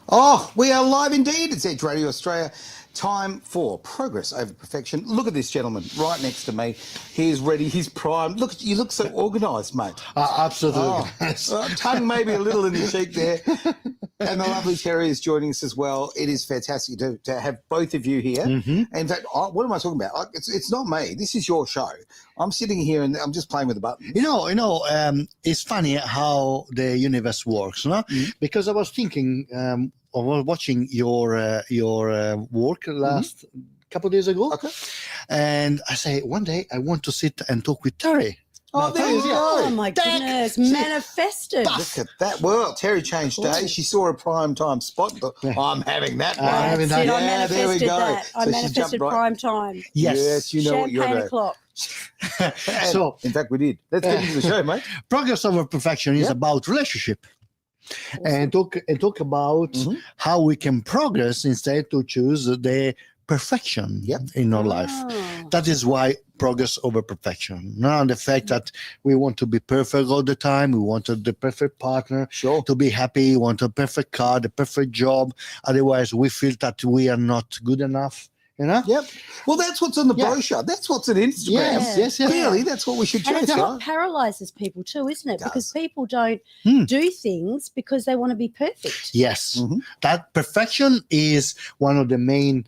Oh, we are live indeed. It's Edge Radio Australia. Time for progress over perfection. Look at this gentleman right next to me. He's ready. He's primed. Look, you look so organised, mate. Absolutely. Oh, tongue maybe a little in your cheek there. And the lovely Terry is joining us as well. It is fantastic to have both of you here. Mm-hmm. In fact, what am I talking about? It's not me. This is your show. I'm sitting here and I'm just playing with the buttons. It's funny how the universe works, no? Mm. Because I was thinking, I was watching your work last couple of days ago, Okay. and I say one day I want to sit and talk with Terry. Oh, there you go. Oh my goodness, manifested. Look at that. Well, Terry changed days. She saw a prime time spot. I'm having that one. having that. I Yeah, there we manifested go. that. I So she manifested jumped right- prime time. Yes, you know what you're Champagne doing. o'clock. And So in fact, we did. Let's get into the show, mate. progress over perfection is Yep. about relationship. And talk about Mhm. how we can progress instead to choose the perfection Yep. in our life. Oh. That is why progress over perfection. Not the fact that we want to be perfect all the time. We want the perfect partner Sure. to be happy. We want a perfect car, the perfect job. Otherwise, we feel that we are not good enough. You know? Yep. Well, that's what's on the Yeah. brochure. That's what's on Instagram. Yes. Clearly, that's what we should And chase, it's right? what paralyzes people too, isn't it? It Because does. people don't Hmm. do things because they want to be perfect. Yes. Mhm. That perfection is one of the main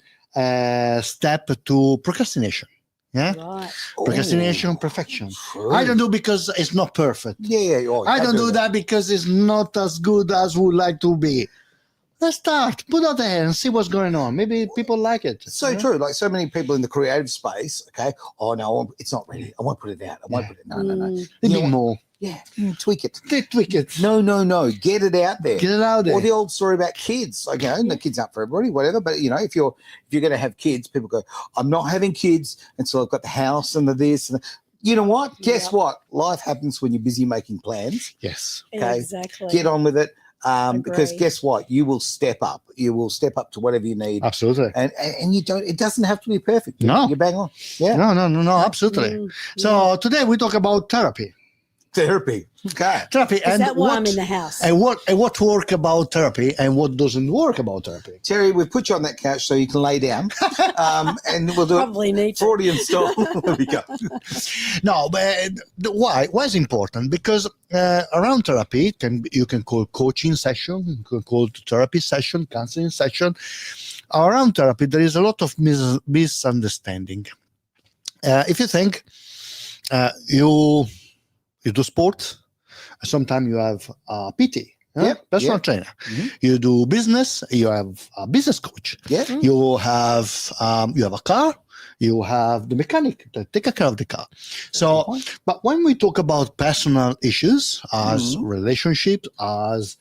step to procrastination. Yeah. Right. Procrastination, Oh, perfection. true. I don't do because it's not perfect. Yeah. Oh, I don't do that because it's not as good as would like to be. Let's start. Put out the hand and see what's going on. Maybe people like it. So Yeah? true. Like so many people in the creative space. Okay. Oh no, it's not ready. I won't put it out. I won't put it. No. Mm. They You need know more. Yeah. Tweak it. They tweak it. No. Get it out there. Get it out there. Or the old story about kids. Like, you know, the kids aren't for everybody, whatever. But you know, if you're going to have kids, people go, "I'm not having kids," and so I've got the house and the this and the, you know what? Guess Yeah. what? Life happens when you're busy making plans. Yes. Okay. Exactly. Get on with it. Because Agree. guess what? You will step up. You will step up to whatever you need. Absolutely. And you don't. It doesn't have to be perfect. No. You bang on. Yeah. No, absolutely. Mm, So today we talk about therapy. Therapy. Okay. Therapy yeah. Is and that why what I'm in the house? and what work about therapy and what doesn't work about therapy. Terry, we've put you on that couch so you can lay down, and we'll do it Probably need to. Freudian style. There we go. No, but why? Why is important? Because around therapy, you can call coaching session, you can call therapy session, counseling session. Around therapy, there is a lot of misunderstanding. If you think you do sport, sometimes you have a PT, Yep, personal yep. trainer. Mhm. You do business, you have a business coach. Yeah. You have a car, you have the mechanic that take care of the car. So, but when we talk about personal issues as Mhm. relationships, as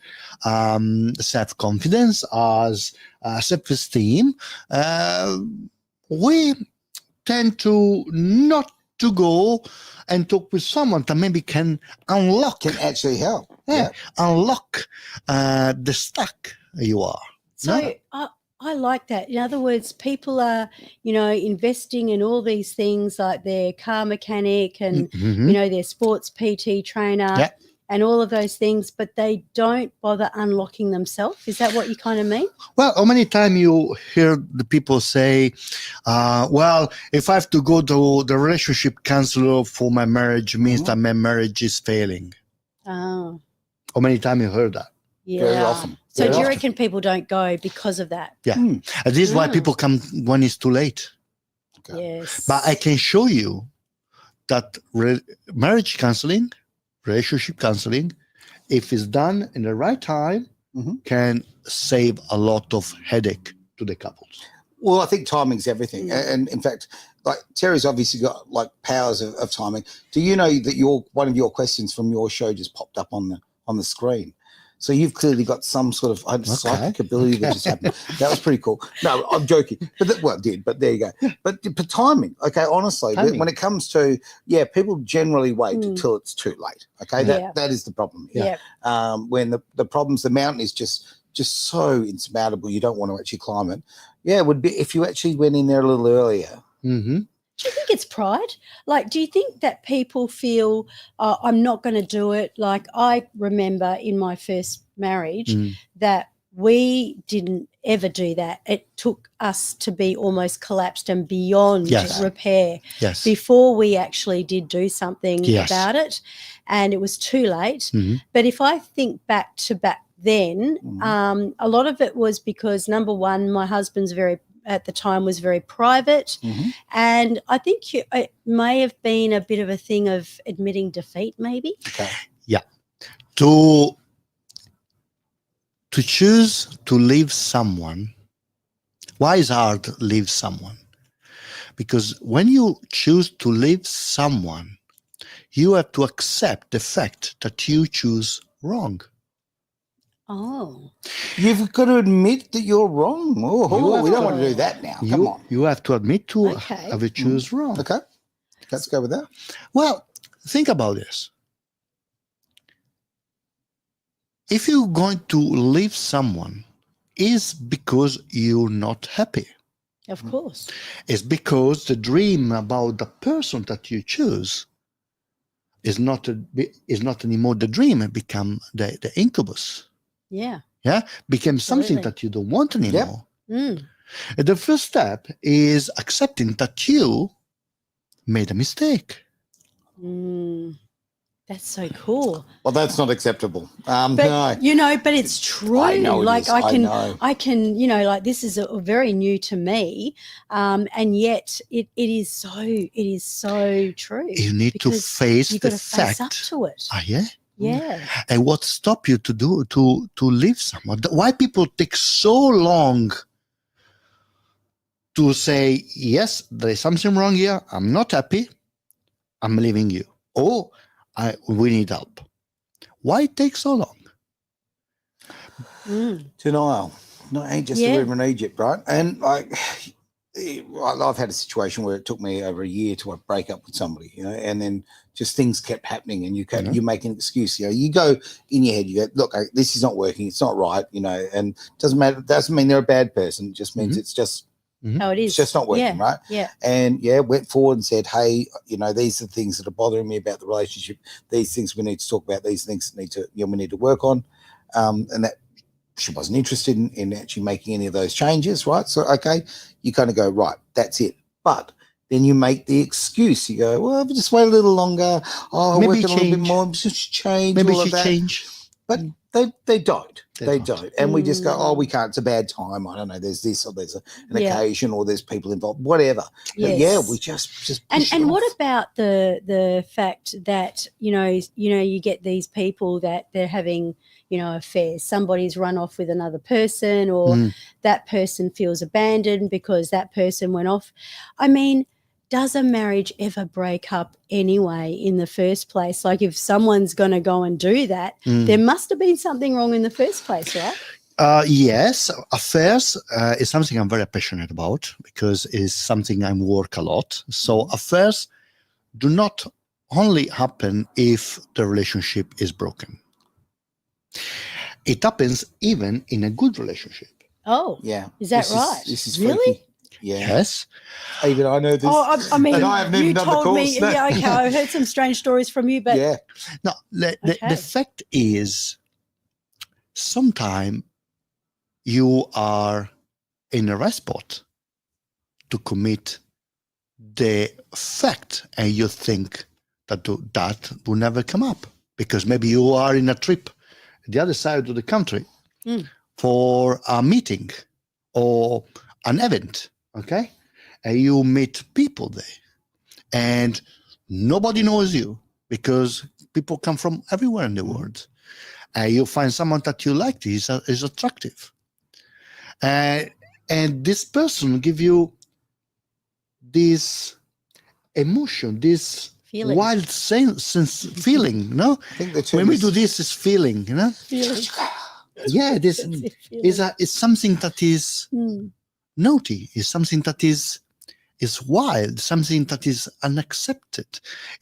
self-confidence, as self-esteem, we tend to not to go and talk with someone that maybe can unlock, Can actually help. yeah, unlock the stuck you are. So No. I like that. In other words, people are, investing in all these things like their car mechanic and, Mhm. their sports PT trainer Yeah. and all of those things, but they don't bother unlocking themselves. Is that what you kind of mean? Well, how many times you hear the people say, well, if I have to go to the relationship counselor for my marriage, means Mhm. that my marriage is failing. Oh, How many times you heard that? yeah. Very often. So Very do you often. reckon people don't go because of that? Yeah. Hmm. And this is why Mm. people come when it's too late. Okay. Yes. But I can show you that marriage counseling, relationship counseling, if it's done in the right time, Mhm. can save a lot of headache to the couples. Well, I think timing's everything. Mm. And in fact, like Terry's obviously got like powers of timing. Do you know that one of your questions from your show just popped up on the screen? So you've clearly got some sort of psychic ability that just happened. That was pretty cool. No, I'm joking. But it did. But there you go. But timing, okay, honestly, Timing. when it comes to, people generally wait Mm. until it's too late. Okay, Yeah. that is the problem here. Yeah. When the problems, the mountain is just so insurmountable, you don't want to actually climb it. Yeah, it would be if you actually went in there a little earlier. Mm-hmm. Do you think it's pride? Like, do you think that people feel, I'm not going to do it? Like, I remember in my first marriage Mm. that we didn't ever do that. It took us to be almost collapsed and beyond Yes. repair Yes. before we actually did do something Yes. about it, and it was too late. Mhm. But if I think back to back then, a lot of it was because, number one, my husband's at the time was very private, and I think it may have been a bit of a thing of admitting defeat, maybe. Okay. To choose to leave someone, why is hard to leave someone? Because when you choose to leave someone, you have to accept the fact that you choose wrong. Oh, You've got to admit that you're wrong. Oh, we don't want to do that now. Come on. You have to admit to Okay. have you choose wrong. Okay. Let's go with that. Well, think about this. If you're going to leave someone, it's because you're not happy. of course. It's because the dream about the person that you choose is not anymore the dream. It become the incubus. Yeah. Yeah, became something Absolutely. that you don't want anymore. Mm. And the first step is accepting that you made a mistake. Mm. That's so cool. Well, that's not acceptable. But No. but it's true. I know it like is. I know. can, like this is very new to me, and yet it is so true. You need to because face you've the got to face up fact. to it. Ah, yeah. Yeah. And what stop you to leave someone? Why people take so long to say, yes, there is something wrong here. I'm not happy. I'm leaving you. Or we need help. Why it takes so long? Denial. Not just Yeah. a river in Egypt, right? And I've had a situation where it took me over a year to break up with somebody, and then just things kept happening, and you make an excuse. You go in your head, you go, look, this is not working, it's not right, and it doesn't matter. It doesn't mean they're a bad person. It just means it's just How it is. it's just not working, right? Yeah. And went forward and said, hey, these are the things that are bothering me about the relationship. These things we need to talk about. These things we need to work on, and that. She wasn't interested in actually making any of those changes, right? So, okay, you kind of go, right, that's it. But then you make the excuse. You go, well, just wait a little longer. Oh, Maybe work a little bit change. more. Just change. Maybe all she of that. change. But they don't. They They don't. And we just go, Mm. we can't. It's a bad time. I don't know. There's this or there's an Yeah. occasion or there's people involved. Whatever. But Yes. we just And push it what off. about the fact that you get these people that they're having affairs? Somebody's run off with another person, or that person feels abandoned because that person went off. I mean, does a marriage ever break up anyway in the first place? Like, if someone's going to go and do that, there must have been something wrong in the first place, right? Yes, affairs is something I'm very passionate about because it's something I work a lot. So affairs do not only happen if the relationship is broken. It happens even in a good relationship. Oh, Yeah. is that This right? This is Really? freaky. Yeah. Yes. Even I know this. Oh, I mean, And I haven't you even done the told me. course, no. Yeah, okay, I heard some strange stories from you, but yeah. No, the Okay. fact is, sometimes you are in a rest spot to commit the fact, and you think that will never come up because maybe you are in a trip the other side of the country for a meeting or an event, okay? And you meet people there and nobody knows you because people come from everywhere in the world. And you find someone that you like, is attractive. And this person give you this emotion, this Feeling. wild sense feeling, no? I think the term When we is- do this, it's feeling, feeling. Yeah, this That's it, feeling. is something that is Mm. naughty, is something that is wild, something that is unaccepted.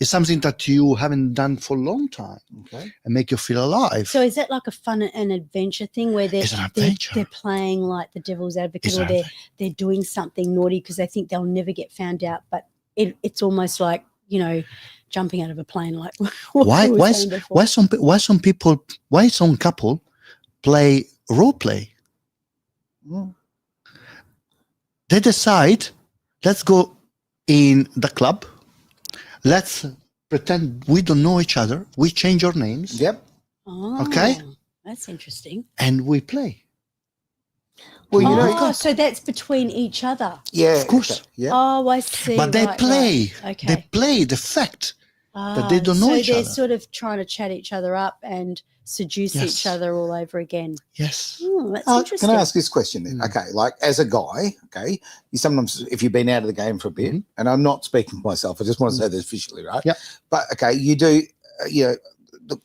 It's something that you haven't done for a long time Okay. and make you feel alive. So is that like a fun and adventure thing where It's an adventure. they're playing like the devil's advocate, It's or an they're doing something naughty because they think they'll never get found out, but it's almost like jumping out of a plane, like what why we were why saying before. why some couple play role play? Mm. They decide, let's go in the club. Let's pretend we don't know each other. We change our names. Yep. Oh, Okay. That's interesting. And we play. Well, you know, Oh, so that's between each other. yeah, Of course. okay, yeah. Oh, I see. But they right, play. right. Okay. They play the fact that they don't know so each they're other. sort of trying to chat each other up and seduce Yes. each other all over again. Yes. That's Can interesting. I ask this question then? Mm. Okay, like as a guy, okay, you sometimes, if you've been out of the game for a bit, and I'm not speaking for myself, I just want to say this officially, right? Yeah. But okay, you do,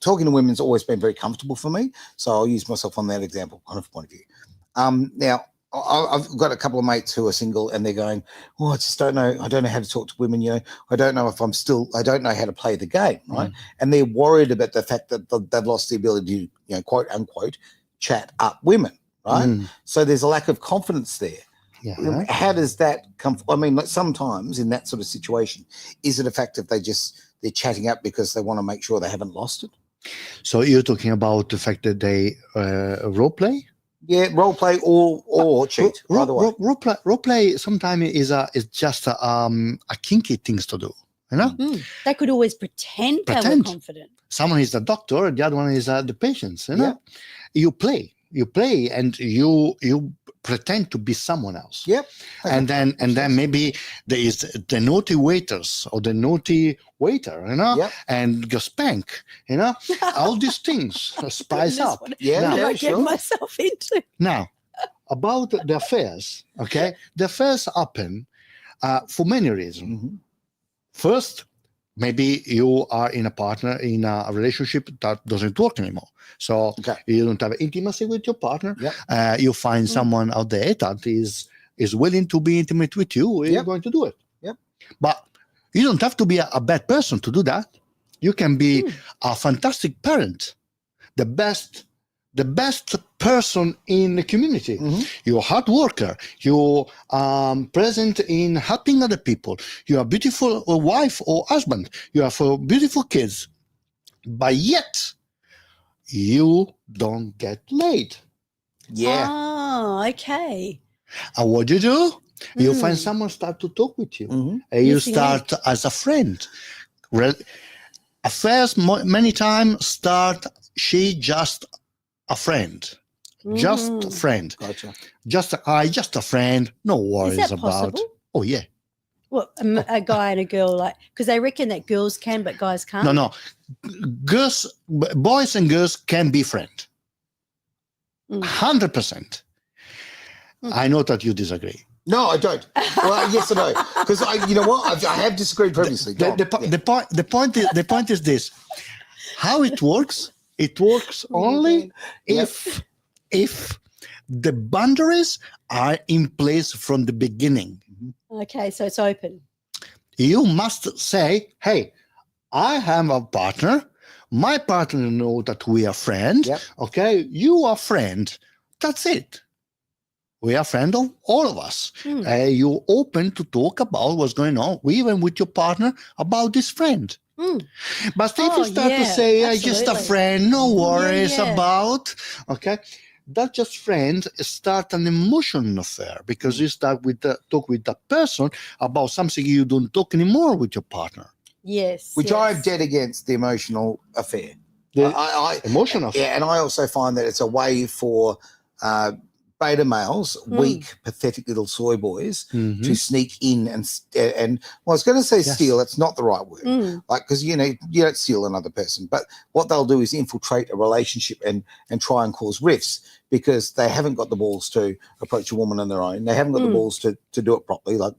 talking to women's always been very comfortable for me. So I'll use myself on that example kind of point of view. Now, I've got a couple of mates who are single and they're going, oh, I just don't know. I don't know how to talk to women. I don't know if I don't know how to play the game. Right. And they're worried about the fact that they've lost the ability to, quote unquote, chat up women. Right. So there's a lack of confidence there. Yeah. How does that come? I mean, like sometimes in that sort of situation, is it a fact that they're chatting up because they want to make sure they haven't lost it? So you're talking about the fact that they role play? Yeah, role play or cheat. Either way. Role play sometimes is just a kinky things to do. They could always pretend they were Pretend. confident. Someone is the doctor, and the other one is the patient. You play, and you pretend to be someone else. Yep. And then maybe there is the naughty waiters or the naughty waiter, Yep. and go spank, all these things spice Goodness, up. what Yeah, am yeah, I getting sure. myself into? Now, about the affairs, okay? The affairs happen for many reasons. Mhm. First, maybe you are in a relationship that doesn't work anymore. So Okay. you don't have intimacy with your partner. Yep. You find someone out there that is willing to be intimate with you. You're Yep. going to do it. Yep. But you don't have to be a bad person to do that. You can be a fantastic parent, the best person in the community. Mhm. You're a hard worker. You're present in helping other people. You're a beautiful wife or husband. You have beautiful kids. But yet, you don't get laid. Yeah. Oh, okay. And what you do? You Mm. find someone start to talk with you. Mhm. And you Missing start as a friend. Affairs many times start, she just a friend. Just a Mhm. friend. Gotcha. Just a friend. No worries Is that about. possible? Oh yeah. What, a guy and a girl, like, because they reckon that girls can, but guys can't. No. Boys and girls can be friends. Mm. 100%. I know that you disagree. No, I don't. Well, yes or no? Because you know what? I have disagreed previously. Go on. The point is this: how it works. It works only if the boundaries are in place from the beginning. Okay, so it's open. You must say, "Hey, I have a partner. My partner knows that we are friends. Yep. Okay, you are friend. That's it. We are friends of all of us. You're open to talk about what's going on, even with your partner, about this friend. Mm. But if you start to say, just a absolutely. friend, no worries yeah. about, okay, that just friend start an emotional affair because you start with talk with that person about something you don't talk anymore with your partner. Yes. Which yes. I'm dead against the emotional affair. The I emotional affair. yeah, and I also find that it's a way for beta males, weak, pathetic little soy boys, Mhm. to sneak in and well, I was going to say Yes. steal. That's not the right word. Mm. Like, because you don't steal another person, but what they'll do is infiltrate a relationship and try and cause rifts because they haven't got the balls to approach a woman on their own. They haven't got the balls to do it properly, like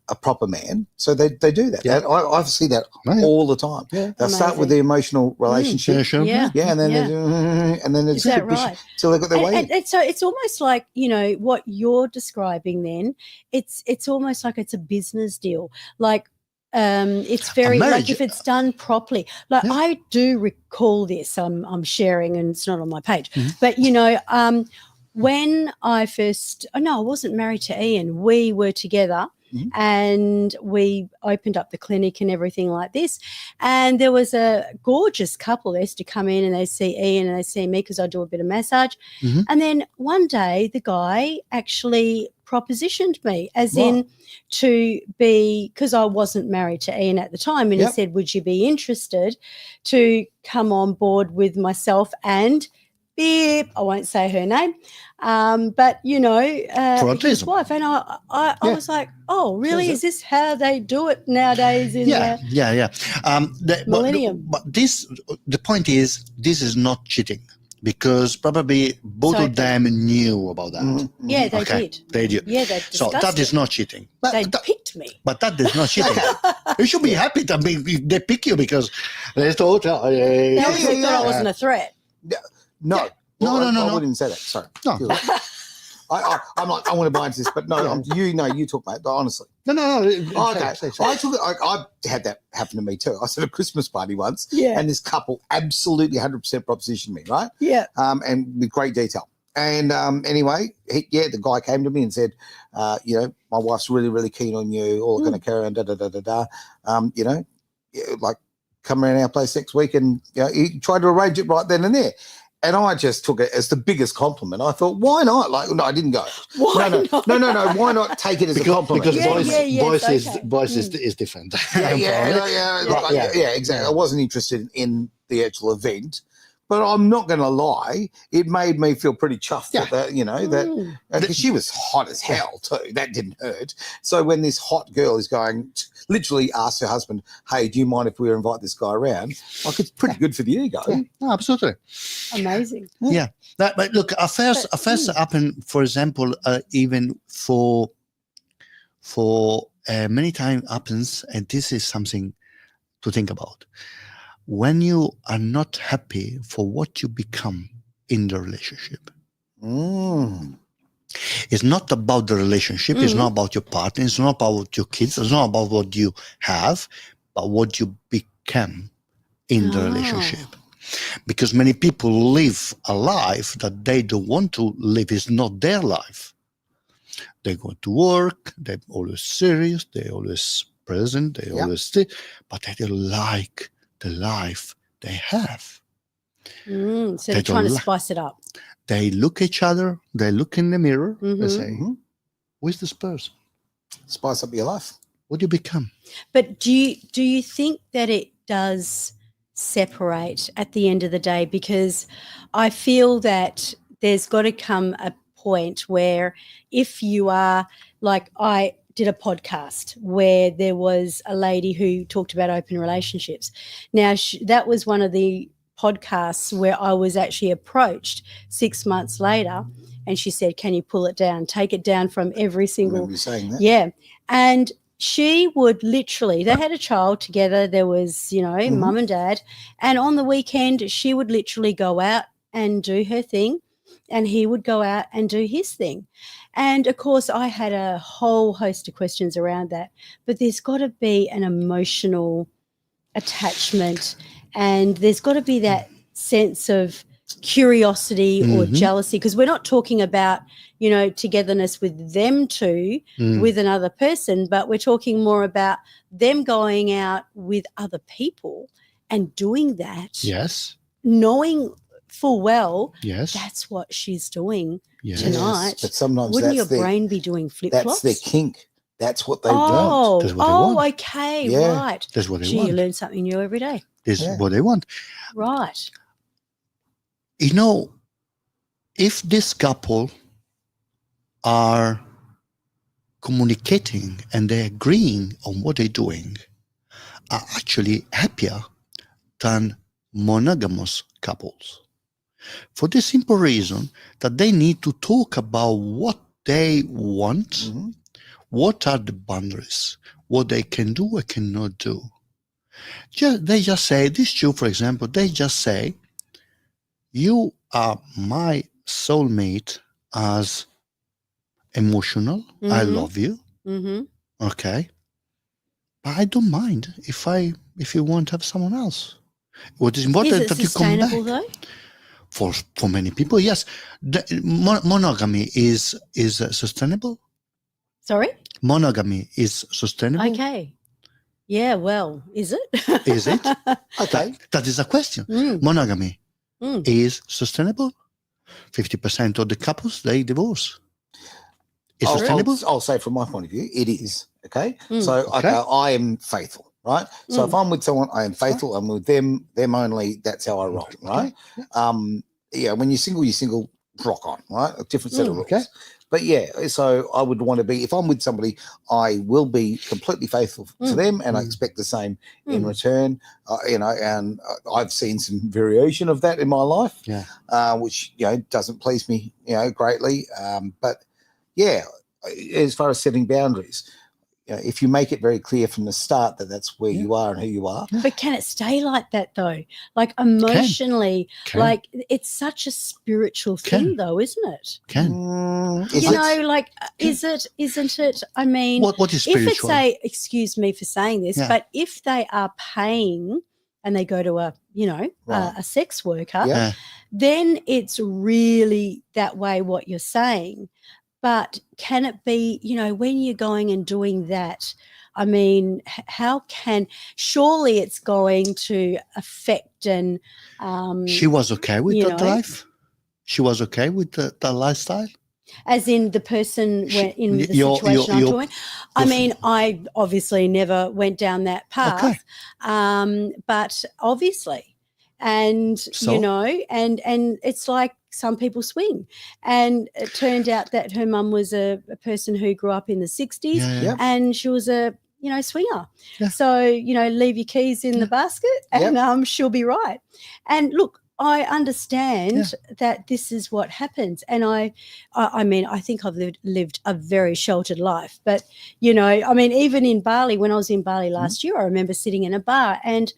a proper man. So they do that. Yeah. And I see that Right. all the time. Yeah. They'll start with the emotional relationship. Sure. Yeah. Yeah, and then Yeah. they do, and then Is that right? Till they got their way. And so it's almost like, what you're describing then, it's almost like it's a business deal. Like it's very like marriage. if it's done properly. Like Yeah. I do recall this. I'm sharing and it's not on my page. Mhm. But when I wasn't married to Ian, we were together Mhm. and we opened up the clinic and everything like this. And there was a gorgeous couple. They used to come in and they see Ian and they see me because I do a bit of massage. Mhm. And then one day the guy actually propositioned me, as Right. in to be, because I wasn't married to Ian at the time, and Yep. he said, would you be interested to come on board with myself and Beep, I won't say her name, but his autism. wife. And I Yeah. was like, oh, really? Says it. Is this how they do it nowadays in Yeah. millennium? But the point is, this is not cheating because probably both So of them knew about that. Mhm. Yeah, they Okay, did. they do. Yeah, they So discussed that is it. not cheating. They But, picked me. but that is not cheating. You should be happy that they pick you because they thought. They obviously thought I wasn't a threat. No. No, Well, no, I no. wouldn't say that. Sorry. No. I'm like, I want to buy into this, but no, you talk, mate. But honestly, No. oh, okay. I had that happen to me too. I was at a Christmas party once, Yeah. and this couple absolutely 100% propositioned me, right? Yeah. And with great detail. And anyway, the guy came to me and said, my wife's really, really keen on you. All going to carry on, like come around our place next week, and he tried to arrange it right then and there. And I just took it as the biggest compliment. I thought, why not? Like, no, I didn't go. Why no. not? Why not take it as a compliment? Because Yeah, voice okay. is different. Yeah, exactly. I wasn't interested in the actual event, but I'm not going to lie. It made me feel pretty chuffed that because she was hot as hell too. That didn't hurt. So when this hot girl is going, literally asked her husband, "Hey, do you mind if we invite this guy around?" Like, it's pretty good for the ego. Yeah, no, absolutely. Amazing. Yeah. But look, affairs happen, for example, even for many times happens, and this is something to think about. When you are not happy for what you become in the relationship. Mm. It's not about the relationship. It's not about your partner. It's not about your kids. It's not about what you have, but what you become in the relationship. Because many people live a life that they don't want to live. It's not their life. They go to work. They're always serious. They're always present. They always stay, but they don't like the life they have. So they're trying to spice it up. They look at each other. They look in the mirror. They Mhm. say, "Who's this person? Spice up your life. What do you become?" But do you think that it does separate at the end of the day? Because I feel that there's got to come a point where if you are, like, I did a podcast where there was a lady who talked about open relationships. Now, that was one of the podcasts where I was actually approached 6 months later, and she said, "Can you pull it down, take it down from every I single..." remember you saying that. Yeah. And she would literally, they had a child together. There was, mum and dad. And on the weekend, she would literally go out and do her thing, and he would go out and do his thing. And of course, I had a whole host of questions around that. But there's got to be an emotional attachment, and there's got to be that sense of curiosity or jealousy, because we're not talking about togetherness with them two with another person, but we're talking more about them going out with other people and doing that, Yes. knowing full well Yes. that's what she's doing Yes. tonight. But sometimes Wouldn't that's your brain be doing flip-flops? that's their kink. That's what they want. That's what they want. Okay, Yeah. right. That's what they Gee, you want. learn something new every day. This Yeah. is what they want. Right. If this couple are communicating and they're agreeing on what they're doing, are actually happier than monogamous couples. For the simple reason that they need to talk about what they want, what are the boundaries, what they can do or cannot do. They just say, these two, for example, they just say, "You are my soulmate as emotional. I love you. Okay. But I don't mind if you want to have someone else." What is important Is it that you come back. sustainable though? For many people, yes. Monogamy is sustainable. Sorry? monogamy is sustainable? Okay. Yeah, well, is it? Is it? Okay. That is a question. Mm, Monogamy mm. is sustainable. 50% of the couples, they divorce. Is sustainable? I'll say from my point of view, it is. Okay. Mm. So Okay. I am faithful, right? So if I'm with someone, I am faithful. I'm with them only. That's how I roll, right? Yeah. When you're single, rock on, right? A different set of rules. Okay. But yeah, so I would want to be, if I'm with somebody, I will be completely faithful to them, and I expect the same in return. And I've seen some variation of that in my life, which doesn't please me, greatly. But yeah, as far as setting boundaries, if you make it very clear from the start that that's where you are and who you are. But can it stay like that though? Like emotionally, Can. like it's such a spiritual thing though, isn't it? Can. Isn't it? I mean, What is if spiritual? it's excuse me for saying this, but if they are paying and they go to a sex worker, Yeah. then it's really that way what you're saying. But can it be, when you're going and doing that, I mean, surely it's going to affect and She was okay with you that know. life? She was okay with that lifestyle? as in the person went in the situation I'm talking. I mean, I obviously never went down that path, but obviously, and So? and it's like some people swing, and it turned out that her mum was a person who grew up in the 60s, Yeah. and she was a swinger. Yeah. So leave your keys in the basket, and she'll be right. And look, I understand that this is what happens, and I mean, I think I've lived a very sheltered life. But I mean, even in Bali, when I was in Bali last year, I remember sitting in a bar, and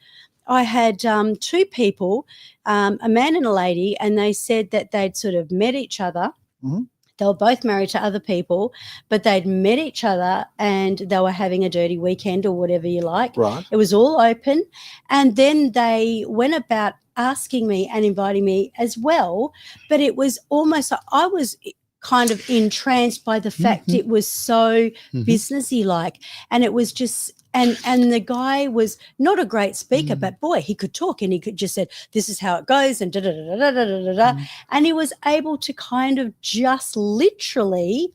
I had two people, a man and a lady, and they said that they'd sort of met each other. Mm-hmm. They were both married to other people, but they'd met each other and they were having a dirty weekend or whatever you like. Right. It was all open. And then they went about asking me and inviting me as well. But it was almost like I was kind of entranced by the fact it was so businessy like. And it was just... And the guy was not a great speaker, but boy, he could talk, and he could just said, "This is how it goes," and da da da da da da da, and he was able to kind of just literally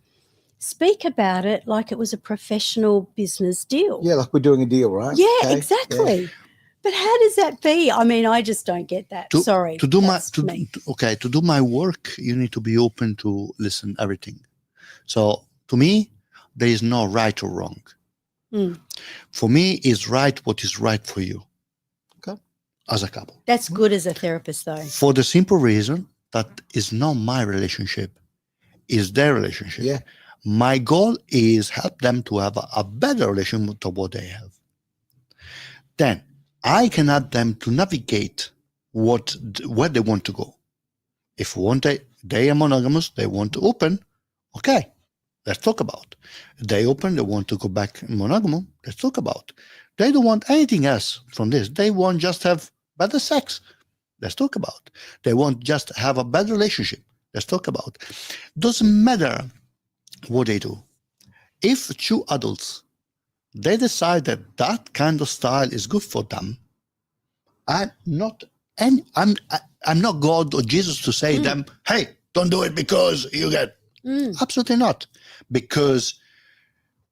speak about it like it was a professional business deal. Yeah, like we're doing a deal, right? Yeah, Okay. exactly. Yeah. But how does that be? I mean, I just don't get that. Sorry. To do my work, you need to be open to listen everything. So to me, there is no right or wrong. For me, is right what is right for you. Okay. As a couple. That's good as a therapist, though. For the simple reason that is not my relationship, is their relationship. Yeah. My goal is help them to have a better relationship to what they have. Then I can help them to navigate where they want to go. If they are monogamous, they want to open, okay. Let's talk about. They open, they want to go back monogamous. Let's talk about. They don't want anything else from this. They want just have better sex. Let's talk about. They want just have a better relationship. Let's talk about. Doesn't matter what they do. If two adults, they decide that kind of style is good for them, I'm not God or Jesus to say them, hey, don't do it because you get. Absolutely not. Because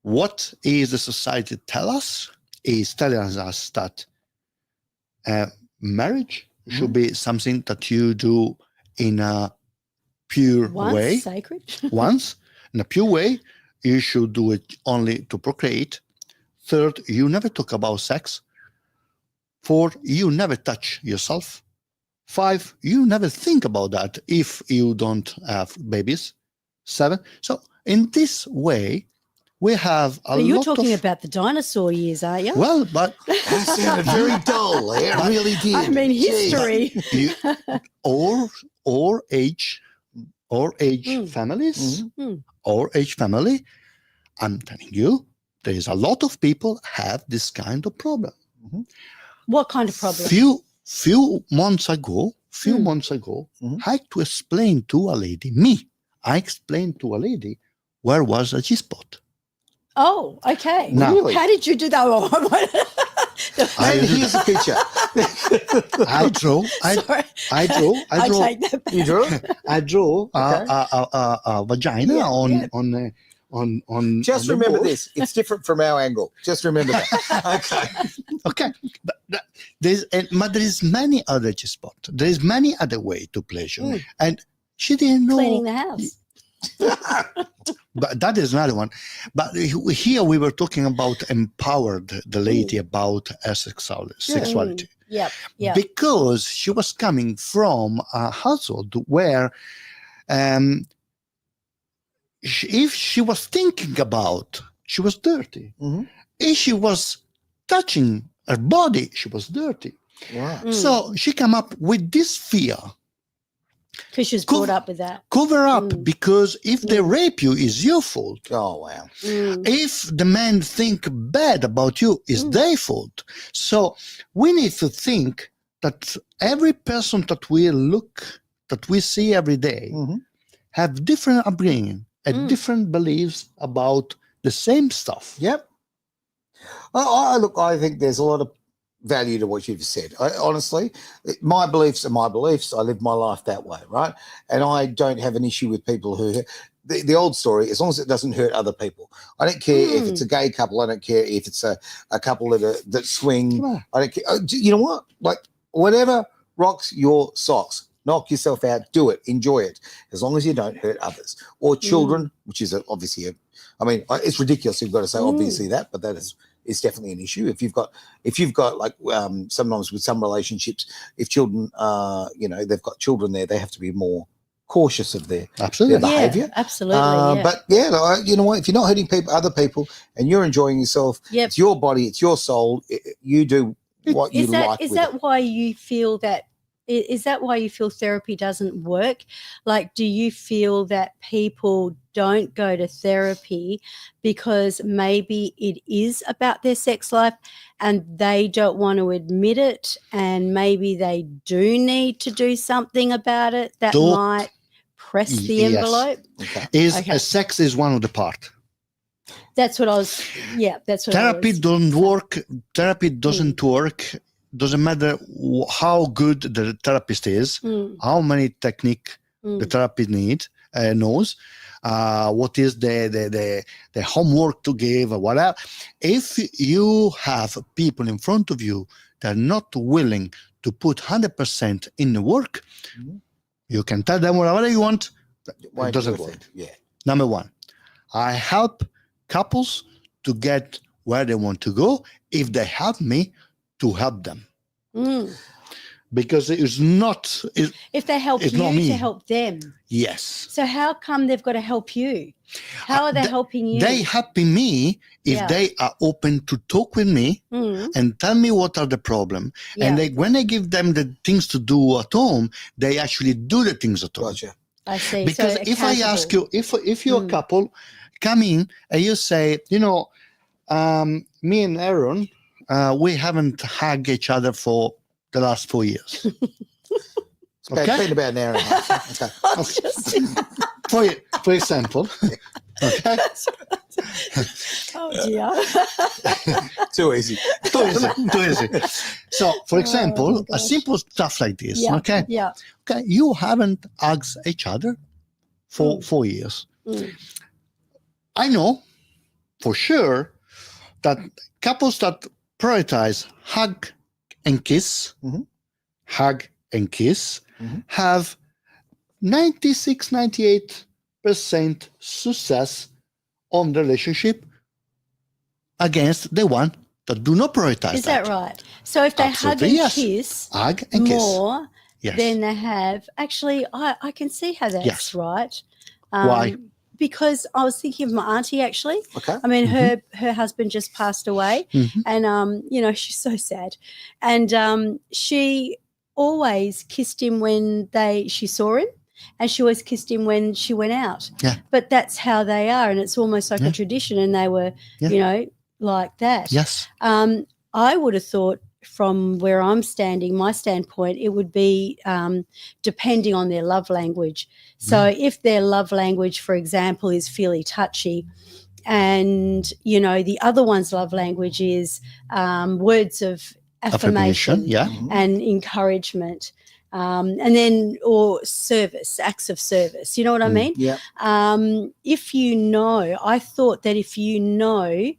what is the society tell us is telling us that marriage should be something that you do in a pure way. Sacred. Once, in a pure way. You should do it only to procreate. Third, you never talk about sex. 4, you never touch yourself. 5, you never think about that if you don't have babies. 7. So in this way, we have a lot You're talking about the dinosaur years, aren't you? Well, but That sounded very dull. It really did. I mean, history. or age families, or age family. I'm telling you, there is a lot of people have this kind of problem. What kind of problem? Few months ago, I had to explain to a lady, I explained to a lady where was a G-spot. Oh, okay. Now- Really? How did you do that? Hey, here's a picture. I draw. Sorry. I draw. I take that back. You drew it? I draw Okay. a vagina Yeah, on yeah. on. Just on the remember board. this. It's different from our angle. Just remember that. Okay. Okay, but there is many other G-spot. There is many other way to pleasure, and she didn't know. Cleaning the house. But that is another one. But here we were talking about empowered the lady about her sexuality. Yep. Yep. Because she was coming from a household where if she was thinking about, she was dirty. Mhm. If she was touching her body, she was dirty. Right. So she came up with this fear. Because she was brought up with that. Cover up, because if they rape you, it's your fault. Oh, wow. If the men think bad about you, it's their fault. So we need to think that every person that we see every day Mhm. have different upbringing and different beliefs about the same stuff. Yep. Look, I think there's a lot of value to what you've said. Honestly, my beliefs are my beliefs. I live my life that way, right? And I don't have an issue with people who, the old story, as long as it doesn't hurt other people. I don't care if it's a gay couple. I don't care if it's a couple that swing. Come on. I don't care. You know what? Like, whatever rocks your socks, knock yourself out, do it, enjoy it, as long as you don't hurt others or children, which is obviously it's ridiculous. You've got to say obviously that, but that is definitely an issue. If you've got like sometimes with some relationships, if children they've got children there, they have to be more cautious of their Absolutely. behavior. Absolutely. Yeah. But you know what? If you're not hurting other people, and you're enjoying yourself, Yep. it's your body, it's your soul. You do what you like. Is with that it. why you feel that? Is that why you feel therapy doesn't work? Like, do you feel that people don't go to therapy because maybe it is about their sex life and they don't want to admit it, and maybe they do need to do something about it that Don't- might press the Yes. envelope? Okay. Okay. Sex is one of the part. That's what I was. Yeah, that's what Therapy I was. don't work. Therapy doesn't work. Doesn't matter how good the therapist is, how many technique the therapist knows, what is the homework to give or whatever. If you have people in front of you that are not willing to put 100% in the work, you can tell them whatever you want. Won't It doesn't do a work. thing. Yeah. Number one, I help couples to get where they want to go if they help me to help them. Because it's not, If they help It's you not me. to help them. yes. So how come they've got to help you? How are they helping you? They helping me if Yeah. they are open to talk with me and tell me what are the problem. And when I give them the things to do at home, they actually do the things at home. Gotcha. I see. Because So if I ask accountable. you, if you're a couple, come in and you say, me and Aaron, we haven't hugged each other for the last 4 years. It's been about an hour and a half. Okay. I was just- For example, okay, oh dear. Too easy. too easy. So, for example, my a gosh. simple stuff like this. Yeah. Okay, Yeah. okay, you haven't hugged each other for 4 years. I know for sure that couples that prioritize hug and kiss, have 96, 98% success on the relationship against the one that do not prioritize Is that right? So if they Absolutely, hug and yes. kiss Hug and kiss. more, Yes. then they have. Actually, I can see how that's Yes. right. Why? Because I was thinking of my auntie. Actually, Okay. I mean, her husband just passed away, and she's so sad, and she always kissed him when she saw him, and she always kissed him when she went out. Yeah. But that's how they are, and it's almost like a tradition, and they were, like that. Yes. I would have thought, from where I'm standing, my standpoint, it would be depending on their love language. So if their love language, for example, is fairly touchy, and you know, the other one's love language is words of affirmation, Yeah. Mhm. and encouragement, and then or service, acts of service. You know what I mean? Yeah. If you know, I thought that if you know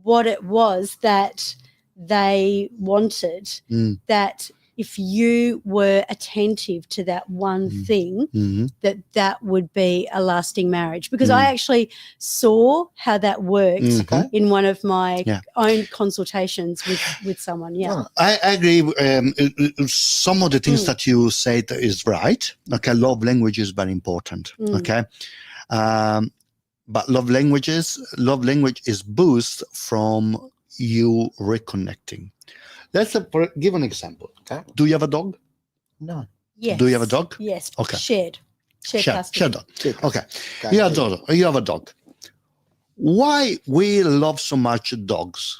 what it was that they wanted, Mm. that if you were attentive to that one thing, Hmm. that would be a lasting marriage. Because I actually saw how that worked Mhm. in one of my Yeah. own consultations with someone. Yeah. Oh, I agree. Some of the things that you said is right. Okay, love language is very important. Mm. Okay, but love language is boost from you reconnecting. Let's give an example. Okay. Do you have a dog? No. Yes. Do you have a dog? Yes. Okay. Shared custody. Share dog. Check. Okay, Okay. you have a dog. Why we love so much dogs?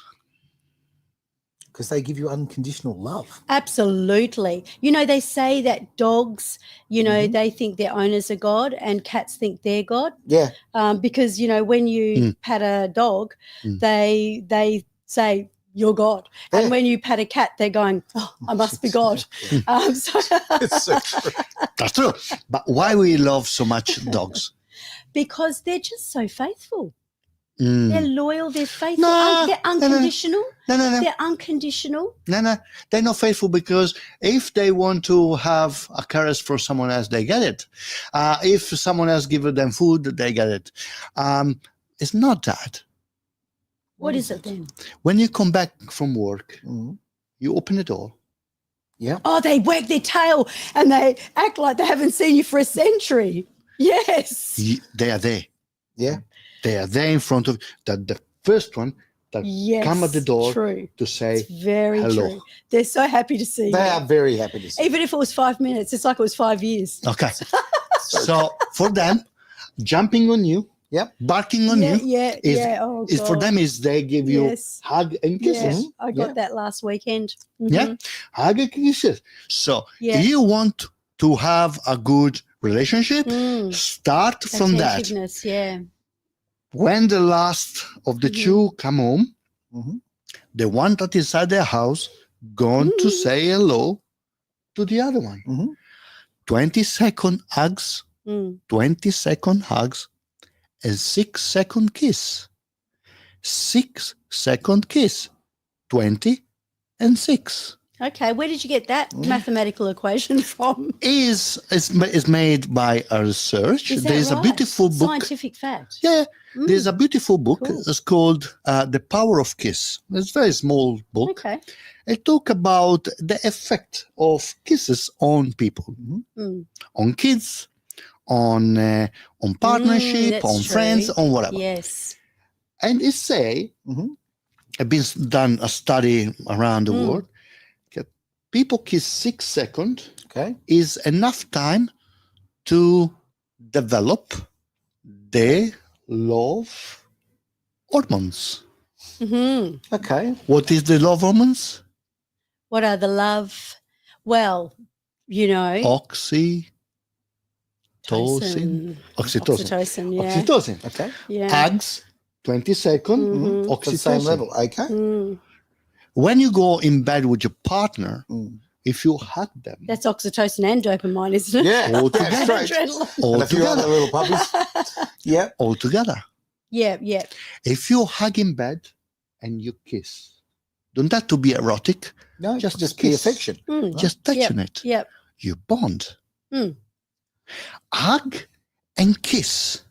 Because they give you unconditional love. Absolutely. You know, they say that dogs, you know, Mhm. they think their owners are God, and cats think they're God. Yeah. Because, you know, when you pat a dog, Mm. they say, you're God. Yeah. And when you pat a cat, they're going, oh, I must be God. So It's so true. That's true. But why we love so much dogs? because they're just so faithful. Mm. They're loyal. They're faithful. No, They're unconditional. No. They're unconditional. No, they're not faithful because if they want to have a caress for someone else, they get it. If someone else gives them food, they get it. It's not that. What is it then? When you come back from work, Mhm. you open the door. Yeah. Oh, they wag their tail and they act like they haven't seen you for a century. Yes. They are there. Yeah. They are there in front of the first one that Yes. come at the door True. to say It's very hello. true. They're so happy to see They you. are very happy to see. Even if it was 5 minutes, it's like it was 5 years. Okay. So for them, jumping on you, Yep. barking on you, is- Oh, is for God. them is they give you Yes. hug and Yeah, kisses. I got Yeah. that last weekend. Yeah. Mhm. Hug and kisses. So Yeah. you want to have a good relationship, Mm. start from that. Attentiveness, yeah. When the last of the Mhm. two come home, Mhm. the one that is at their house going to Mhm. say hello to the other one. Mhm. 20-second hugs, Mm. 20-second hugs, and 6-second kiss. 6-second kiss. 20 and 6. Okay, where did you get that Mm. mathematical equation from? Is made by a research. Is that There's a right? beautiful book. Scientific fact. Yeah, Mm. there's a beautiful book. Cool. It's called The Power of Kiss. It's a very small book. Okay. It talk about the effect of kisses on people, Mm. on kids, on partnership, that's on true. friends, on whatever. Yes. And it say, Mhm. it's been done a study around the Mm. world. that People kiss 6 seconds Okay. is enough time to develop their love hormones. Hmm. Okay. What is the love hormones? What are the love? Well, you know, Oxytocin. Oxytocin. Oxytocin. Oxytocin, yeah. Oxytocin. Okay. Yeah. Hugs, 20-second, Mhm. For the same oxytocin. level. Okay. Mm. When you go in bed with your partner, Mm. if you hug them, That's oxytocin and dopamine, isn't it? Yeah. All Yeah, together. straight. Adrenaline. all And a few other together, little puppies. Yeah. all together. Yeah, yeah. If you hug in bed and you kiss, don't have to be erotic, No, Just just be kiss. affection. Mm. just touching it. Yep. You bond. Mm. Hug and kiss.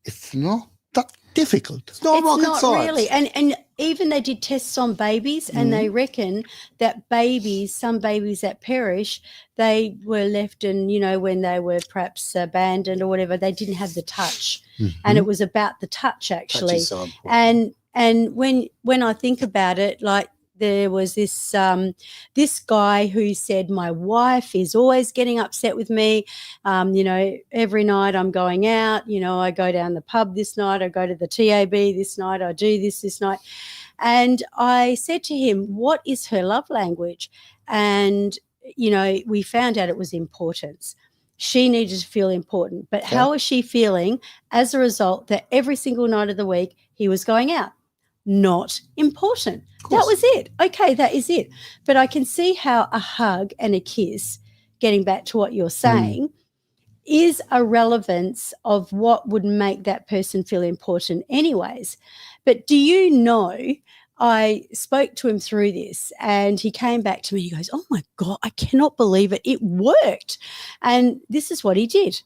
It's not that difficult. It's not It's rocket not science. really. And even they did tests on babies, and they reckon that babies, some babies that perish, they were left and, you know, when they were perhaps abandoned or whatever, they didn't have the touch. And it was about the touch, Touch actually. is so important. And when I think about it, like there was this guy who said, my wife is always getting upset with me. You know, every night I'm going out, you know, I go down the pub this night, I go to the TAB this night, I do this night. And I said to him, what is her love language? And, you know, we found out it was importance. She needed to feel important. But Okay. how is she feeling as a result that every single night of the week he was going out. Not important. Of That course. was it. Okay, that is it. But I can see how a hug and a kiss, getting back to what you're saying, is a relevance of what would make that person feel important anyways. But do you know, I spoke to him through this and he came back to me. He goes, oh my God, I cannot believe it. It worked. And this is what he did.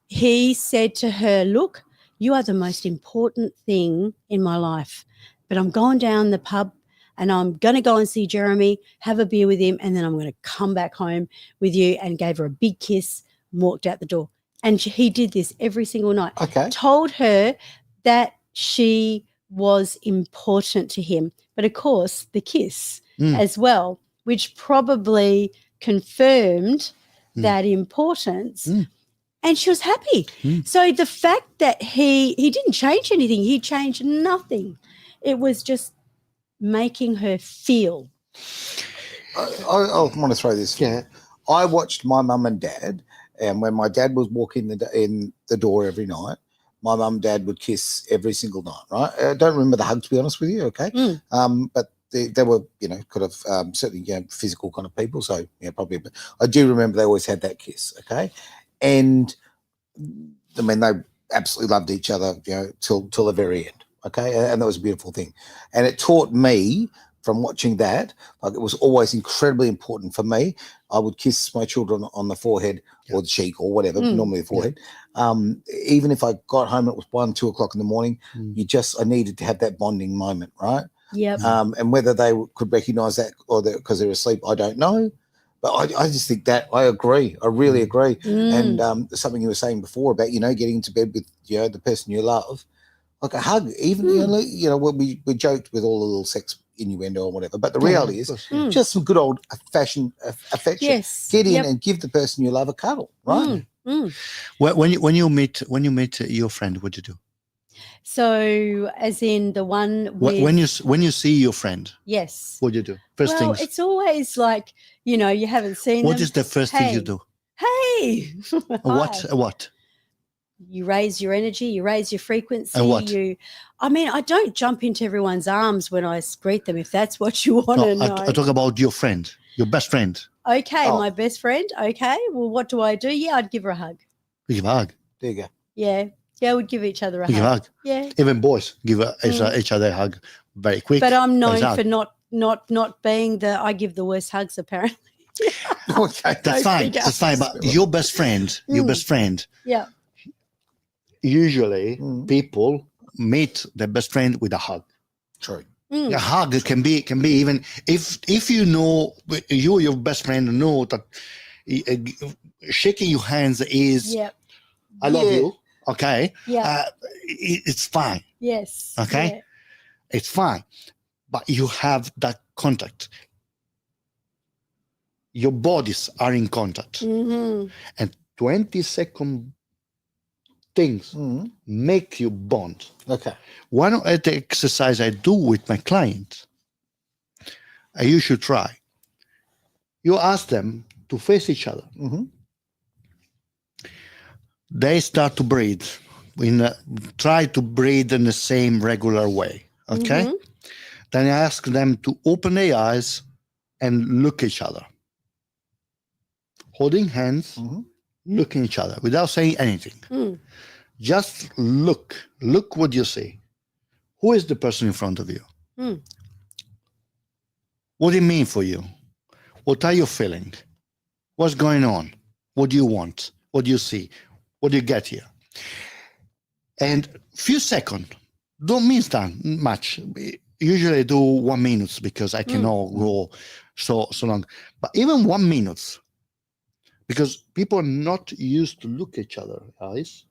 He said to her, look, you are the most important thing in my life, but I'm going down the pub and I'm going to go and see Jeremy, have a beer with him, and then I'm going to come back home with you, and gave her a big kiss and walked out the door. And he did this every single night. Okay. Told her that she was important to him. But of course, the kiss as well, which probably confirmed that importance. And she was happy. So the fact that he didn't change anything, he changed nothing. It was just making her feel. I want to throw this. Yeah. I watched my mum and dad, and when my dad was walking in the door every night, my mum and dad would kiss every single night, right? I don't remember the hug, to be honest with you, okay? But they were, kind of certainly physical kind of people, so probably. But I do remember they always had that kiss, okay? And I mean, they absolutely loved each other, till the very end, okay? And that was a beautiful thing. And it taught me from watching that, like, it was always incredibly important for me. I would kiss my children on the forehead or the cheek or whatever, normally the forehead. Even if I got home, it was 1, 2 o'clock in the morning. I needed to have that bonding moment, right? Yep. And whether they could recognize that or because they're asleep, I don't know. But I just think that I agree. I really agree. And something you were saying before about, getting into bed with, the person you love, like a hug, even, we joked with all the little sex innuendo or whatever. But the reality is just some good old fashioned affection. Yes. Get in and give the person you love a cuddle, right? When you meet your friend, what do you do? So, as in the one with, when you see your friend, yes, what do you do? First well, things. it's always like, you haven't seen What them. is the first thing you do? Hey, What? You raise your energy, you raise your frequency. And what? I don't jump into everyone's arms when I greet them, if that's what you want to know. I talk about your friend, your best friend. Okay, my best friend. Okay, well, what do I do? Yeah, I'd give her a hug. You give a hug. There you go. Yeah, we'd give each other a You give a hug. hug. Yeah. Even boys give each other a hug very quick. But I'm known hug. for not being I give the worst hugs, apparently. Okay. That's fine. That's fine. But your best friend, Yeah. usually people meet their best friend with a hug. True. A hug can be even if your best friend know that shaking your hands is I love you. Okay. Yeah. It's fine. Yes. Okay. Yeah. It's fine. But you have that contact. Your bodies are in contact. And 20-second things make you bond. Okay. One of the exercise I do with my clients, you should try. You ask them to face each other. They start to breathe. Try to breathe in the same regular way. Okay. Then I ask them to open their eyes and look at each other. Holding hands, looking at each other without saying anything. Just look. Look what you see. Who is the person in front of you? What do it mean for you? What are you feeling? What's going on? What do you want? What do you see? What do you get here? And few seconds, don't mean that much. Usually I do 1 minute because I cannot go so long. But even 1 minute, because people are not used to look at each other eyes.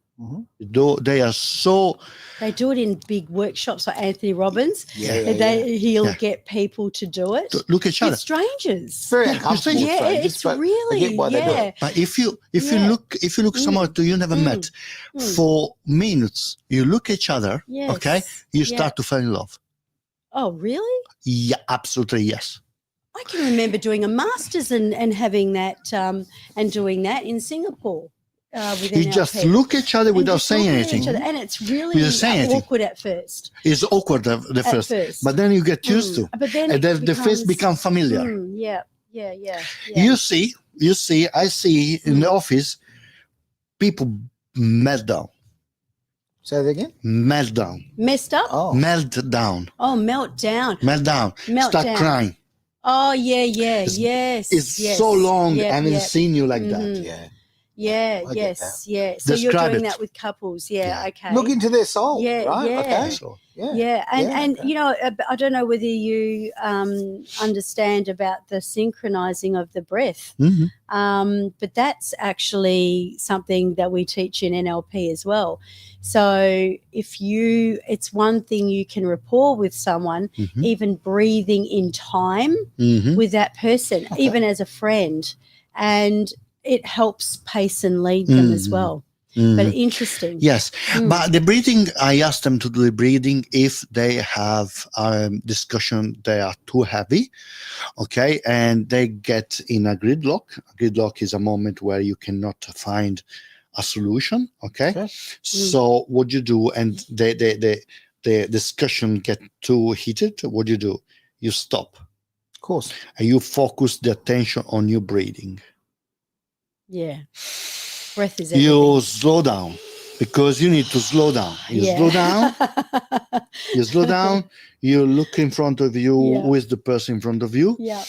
Though they are so. They do it in big workshops like Anthony Robbins. He'll get people to do it. Look at each other. With strangers. Very uncomfortable. Yeah, strangers, it's but I really get why they do it. But if you look someone who you never met for minutes, you look at each other, okay, you start to fall in love. Oh, really? Yeah, absolutely, yes. I can remember doing a master's and having that and doing that in Singapore. with You just NLP. look at each other And without just saying looking at each anything. other, and it's really Without saying anything. awkward at first. It's awkward the At first, first. but then you get used to. But then And it the face becomes familiar. Yeah. You see, I see in the office, people melt down. Say that again. Melt down. Messed up. Oh, Melt down. Oh, meltdown. Melt down. Melt Start down. crying. Oh, yes. It's yes. so long Yep, I haven't yep. seen you like Mhm. that. yeah. Yeah, I get that. yeah. So you're Describe doing it. that with couples. Yeah, Yeah. okay. Look into their soul. Yeah, right. yeah. Okay. So, Yeah, and okay. you know, I don't know whether you understand about the synchronizing of the breath, mhm. but that's actually something that we teach in NLP as well. So it's one thing you can rapport with someone, Mhm. even breathing in time Mhm. with that person, Okay. even as a friend, and it helps pace and lead them as Mhm. well. Mhm. But interesting. Yes, Mm. but the breathing, I asked them to do the breathing if they have discussion, they are too heavy, okay, and they get in a gridlock. A gridlock is a moment where you cannot find a solution, okay? Okay. So what you do, and the discussion get too heated, what you do? You stop Of course. and you focus the attention on your breathing. Yeah. Breath is everything. You slow down because you need to slow down. You slow down. You slow down, you look in front of you, Yeah. who is the person in front of you? Yeah.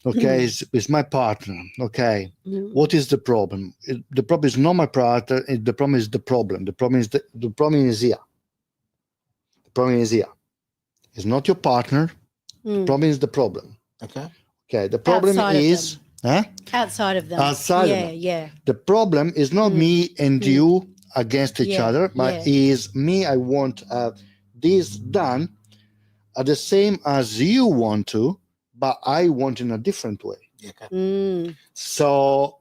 Okay, it's my partner. Okay, what is the problem? The problem is not my partner, the problem is the problem. The problem is the problem is here. The problem is here. It's not your partner, the problem is the problem. Okay. Okay, the problem Outside of is Outside of them. Outside of yeah, them. yeah. the problem is not me and you against each Yeah, other, but is me, I want this done at the same as you want to, but I want in a different way. Yeah, okay. So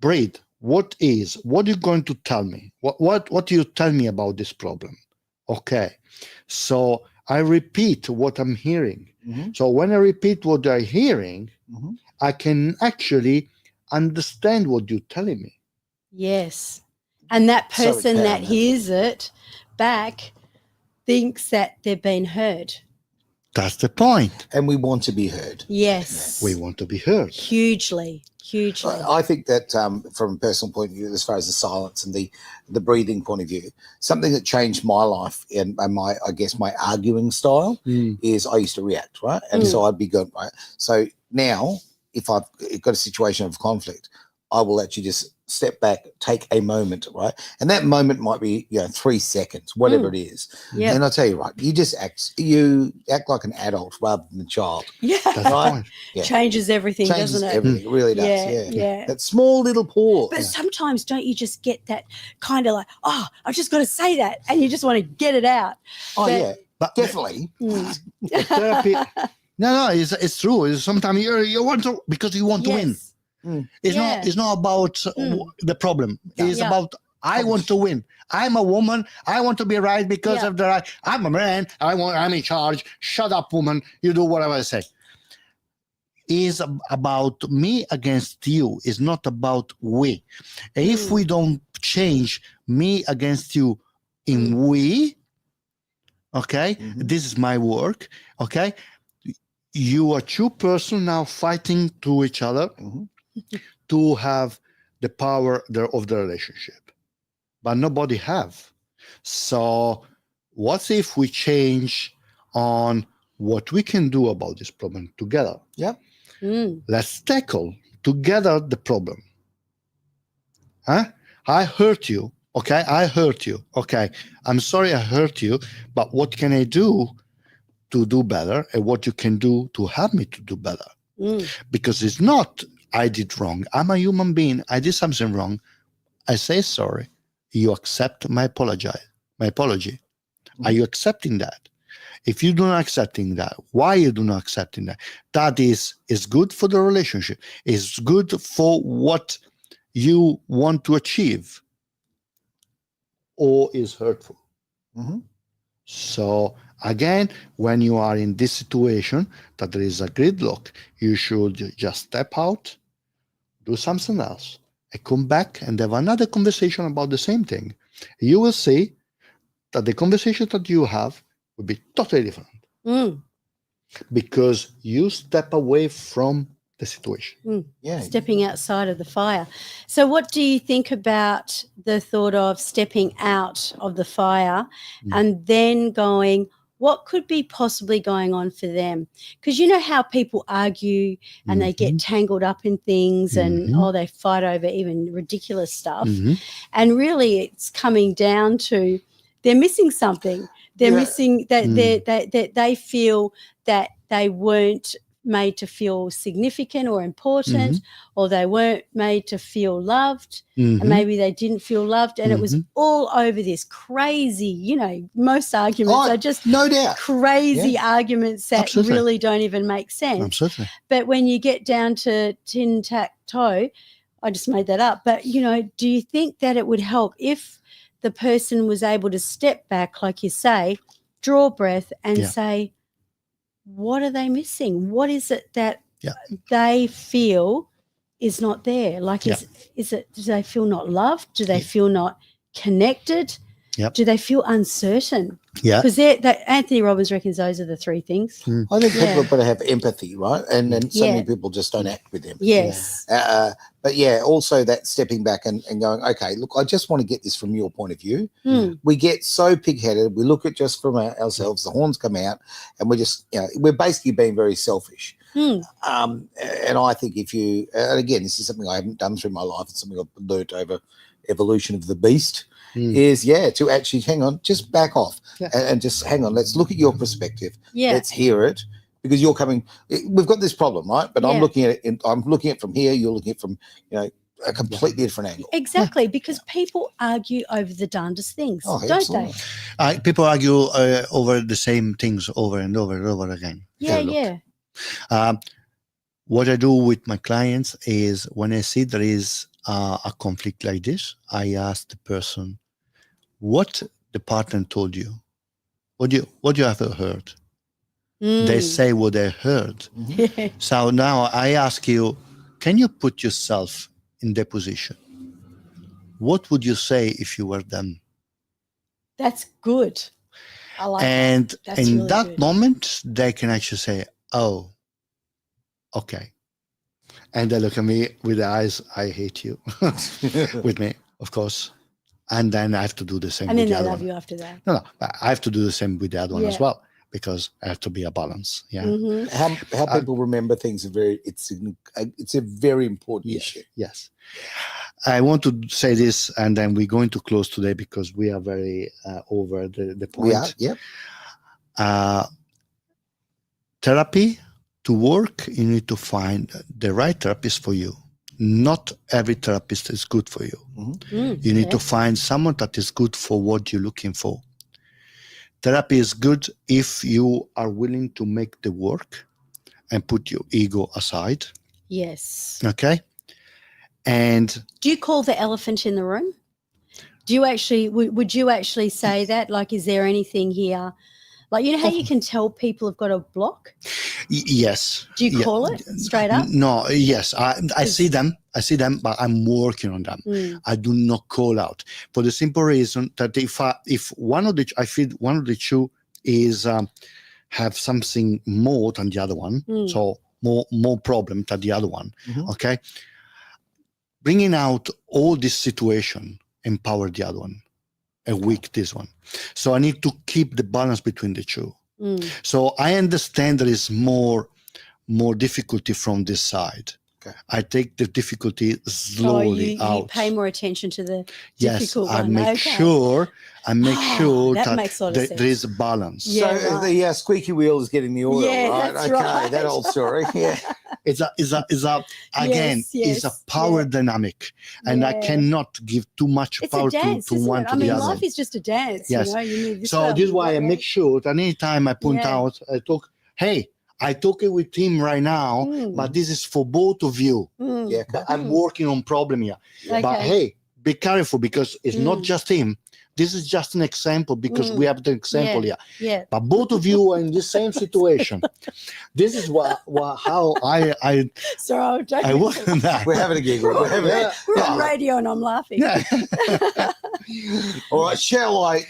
breathe. What are you going to tell me? What do you tell me about this problem? Okay. So I repeat what I'm hearing. Mhm. So when I repeat what I'm hearing, Mhm. I can actually understand what you're telling me. Yes. And that So person that empowerment. hears it back thinks that they've been heard. That's the point. And we want to be heard. Yes. We want to be heard. Hugely. I think that from a personal point of view, as far as the silence and the breathing point of view, something that changed my life and my arguing style is I used to react, right? And so I'd be good, right? So now if I've got a situation of conflict, I will actually just step back, take a moment, right? And that moment might be, 3 seconds, whatever it is. Yeah. And I'll tell you, right, you act like an adult rather than a child. Yeah. That's the Right. point. Yeah. Changes everything, Changes doesn't it? everything. It really does. Yeah, yeah. That small little pause. But sometimes don't you just get that kind of like, oh, I've just got to say that, and you just want to get it out. Oh, But- yeah, But definitely. the therapy. No, it's true. It's sometimes you want to because you want to win. Yes. It's not about the problem. It's Yeah. about I want to win. I'm a woman. I want to be right because of the right. I'm a man. I'm in charge. Shut up, woman. You do whatever I say. Is about me against you. It's not about we. If we don't change me against you in we, okay, this is my work. Okay, you are two person now fighting to each other. To have the power of the relationship, but nobody have. So what if we change on what we can do about this problem together? Yep. Let's tackle together the problem. I hurt you. Okay, I hurt you. Okay, I'm sorry I hurt you, but what can I do to do better, and what you can do to help me to do better? Because it's not I did wrong. I'm a human being. I did something wrong. I say sorry. You accept my apology. Are you accepting that? If you do not accepting that, why you do not accepting that? That is good for the relationship. It's good for what you want to achieve, or is hurtful. So again, when you are in this situation that there is a gridlock, you should just step out, do something else, and come back and have another conversation about the same thing, you will see that the conversation that you have will be totally different Mm. because you step away from the situation. Yeah. Stepping outside of the fire. So, what do you think about the thought of stepping out of the fire and then going, what could be possibly going on for them? Because you know how people argue and they get tangled up in things and, they fight over even ridiculous stuff. And really, it's coming down to they're missing something. They're missing that they feel that they weren't made to feel significant or important, or they weren't made to feel loved, and maybe they didn't feel loved, and it was all over this crazy, most arguments are just no doubt crazy arguments that Absolutely. really don't even make sense. Absolutely. But when you get down to tin-tac-toe, I just made that up, but do you think that it would help if the person was able to step back, like you say, draw breath and say, what are they missing? What is it that they feel is not there? Like, is it, do they feel not loved? Do they feel not connected? Yep. Do they feel uncertain? Yeah. Because Anthony Robbins reckons those are the three things. I think people have got to have empathy, right? And then so many people just don't act with empathy. Yes. But also that stepping back and going, okay, look, I just want to get this from your point of view. We get so pig-headed. We look at just from ourselves, the horns come out, and we're just, we're basically being very selfish. And I think if you, and again, this is something I haven't done through my life. It's something I've learned over evolution of the beast. Is to actually hang on, just back off and just hang on. Let's look at your perspective. Let's hear it, because you're coming. We've got this problem, right? But I'm looking at it. I'm looking at it from here. You're looking at it from a completely different angle. Exactly, because people argue over the darndest things, don't they? People argue over the same things over and over and over again. Yeah. What I do with my clients is when I see there is a conflict like this, I ask the person, what the partner told you, what you ever heard. They say what they heard. So now I ask you, can you put yourself in their position? What would you say if you were them? That's good. I like and that. That's in really that good. moment, they can actually say, oh, okay. And they look at me with the eyes, I hate you, with me, of course. And then I have to do the same And with then the they other love one. you after that. No, I have to do the same with the other one as Yeah. well, because I have to be a balance. Yeah. How people remember things it's a very important issue. Yes. I want to say this, and then we're going to close today because we are very over the point. We are, yep. Therapy, to work, you need to find the right therapist for you. Not every therapist is good for you. You need to find someone that is good for what you're looking for. Therapy is good if you are willing to make the work and put your ego aside. Yes. Okay? And Do you call the elephant in the room? Do you actually, would you actually say that? Like, is there anything here? Like, you know how you can tell people have got a block? yes. Do you call it straight up? No, yes. I see them, but I'm working on them. I do not call out for the simple reason that if one of the, I feel one of the two is have something more than the other one, so more problem than the other one, okay? Bringing out all this situation, empower the other one, and weak this one. So I need to keep the balance between the two. So I understand there is more difficulty from this side. Okay. I take the difficulty slowly out. You pay more attention to the Yes, difficult I one. make sure that makes a lot of sense. there is a balance. Yeah. So the squeaky wheel is getting the oil, Yeah, right? that's Okay, right. that old story. Yeah. It's a again, it's a yes, power dynamic, and I Yeah. cannot give too much It's power a dance, to isn't one it? to I mean, the other. life is just a dance. Yes. You know, you need this So one, this is why I that make one. sure that anytime I point Yeah. out, I talk, hey, I talk it with him right now, but this is for both of you. Mm. Yeah. But I'm working on problem here. Okay. But hey, be careful because it's not just him, This is just an example because we have the example here. Yeah. But both of you are in the same situation. This is how I So I'm joking. I would. We're having a giggle. We're having Yeah. We're on radio and I'm laughing. Yeah. All right, shall I?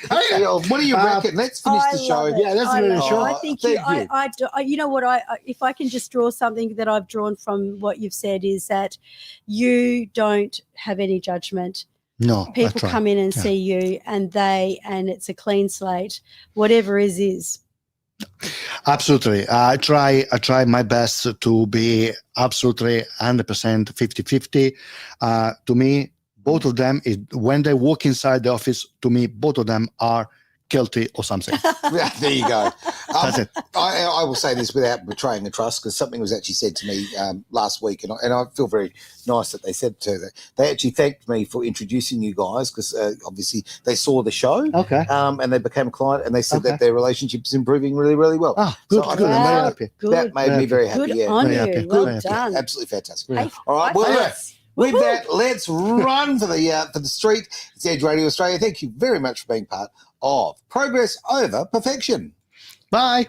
What do you reckon? Let's finish I the show. love it. Yeah, let's I finish the love show. it. I think Thank you. I do, you know what? If I can just draw something that I've drawn from what you've said is that you don't have any judgment. No, People that's right. come in and Yeah. see you, and it's a clean slate. Whatever is. Absolutely. I try my best to be absolutely 100% 50-50. To me, both of them, when they walk inside the office, to me, both of them are guilty or something. Yeah, there you go. That's it. I will say this without betraying the trust, because something was actually said to me last week, and I feel very nice that they said to that. They actually thanked me for introducing you guys, because obviously they saw the show, Okay. and they became a client, and they said Okay. that their relationship is improving really, really well. Ah, good, So I good. think I'm very Wow. happy. Good. that made me very happy. Good Yeah, on Very you. happy. Well Very happy. done. absolutely fantastic. Yeah. Hey, All right, high well, fives. with Woohoo. that, let's run for the street. It's Edge Radio Australia. Thank you very much for being part of Progress Over Perfection. Bye.